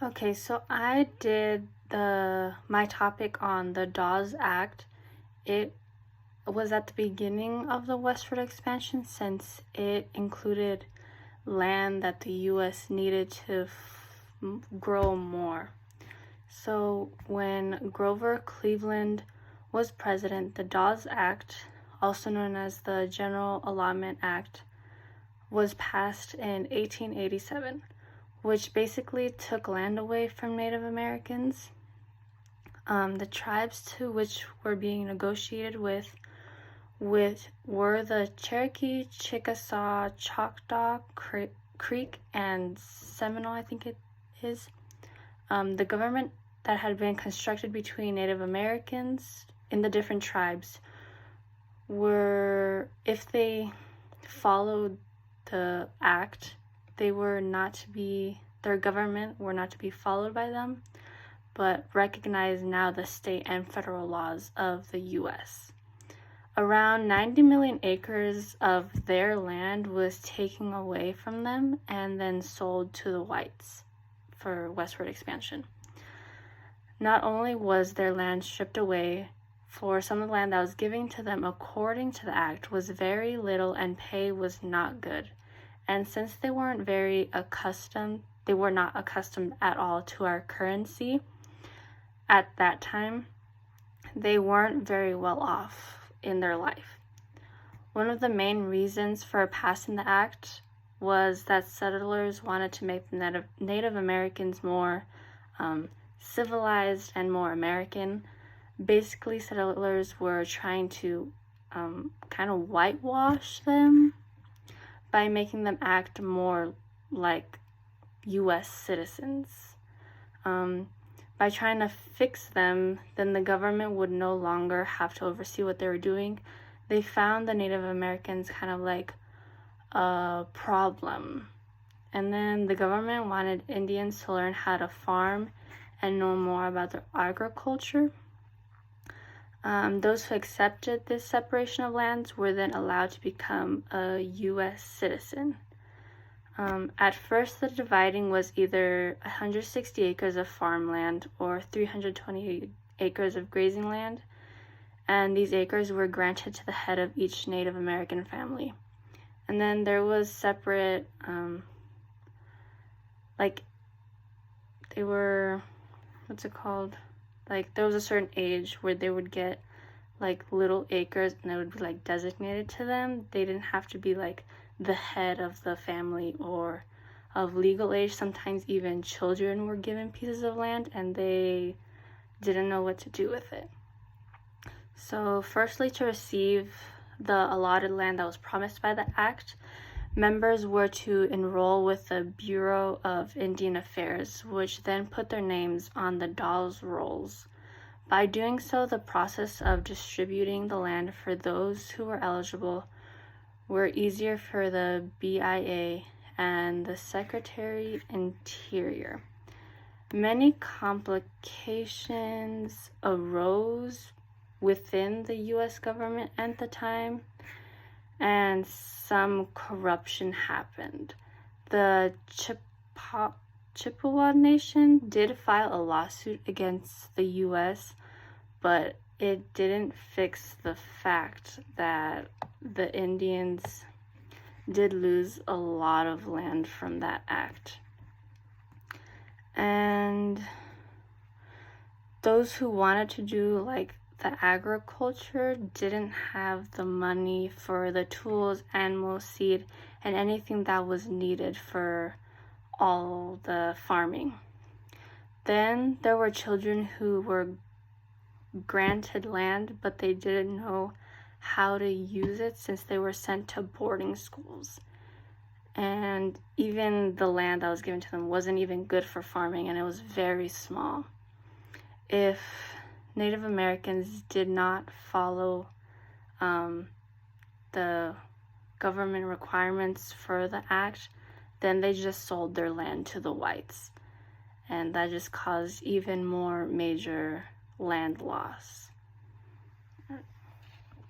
Okay, so I did my topic on the Dawes Act. It was at the beginning of the westward expansion since it included land that the U.S. needed to grow more. So when Grover Cleveland was president, the Dawes Act, also known as the General Allotment Act, was passed in 1887, which basically took land away from Native Americans. The tribes to which were being negotiated with were the Cherokee, Chickasaw, Choctaw, Creek, and Seminole, I think it is. The government that had been constructed between Native Americans in the different tribes were, if they followed the act, their government were not to be followed by them, but recognize now the state and federal laws of the U.S. Around 90 million acres of their land was taken away from them and then sold to the whites for westward expansion. Not only was their land stripped away, for some of the land that was given to them according to the act was very little and pay was not good. And since they were not accustomed at all to our currency at that time, they weren't very well off in their life. One of the main reasons for passing the act was that settlers wanted to make the Native Americans more civilized and more American. Basically, settlers were trying to kind of whitewash them by making them act more like U.S. citizens. By trying to fix them, then the government would no longer have to oversee what they were doing. They found the Native Americans kind of like a problem. And then the government wanted Indians to learn how to farm and know more about their agriculture. Those who accepted this separation of lands were then allowed to become a U.S. citizen. At first, the dividing was either 160 acres of farmland or 320 acres of grazing land, and these acres were granted to the head of each Native American family. And then there was separate, there was a certain age where they would get little acres and it would be designated to them. They didn't have to be the head of the family or of legal age. Sometimes even children were given pieces of land and they didn't know what to do with it. So firstly, to receive the allotted land that was promised by the act, members were to enroll with the Bureau of Indian Affairs, which then put their names on the Dawes rolls. By doing so, the process of distributing the land for those who were eligible were easier for the BIA and the Secretary Interior. Many complications arose within the U.S. government at the time, and some corruption happened. The Chippewa Nation did file a lawsuit against the U.S., but it didn't fix the fact that the Indians did lose a lot of land from that act. And those who wanted to do the agriculture didn't have the money for the tools, animal seed, and anything that was needed for all the farming. Then there were children who were granted land, but they didn't know how to use it since they were sent to boarding schools. And even the land that was given to them wasn't even good for farming, and it was very small. If Native Americans did not follow the government requirements for the act, then they just sold their land to the whites. And that just caused even more major land loss.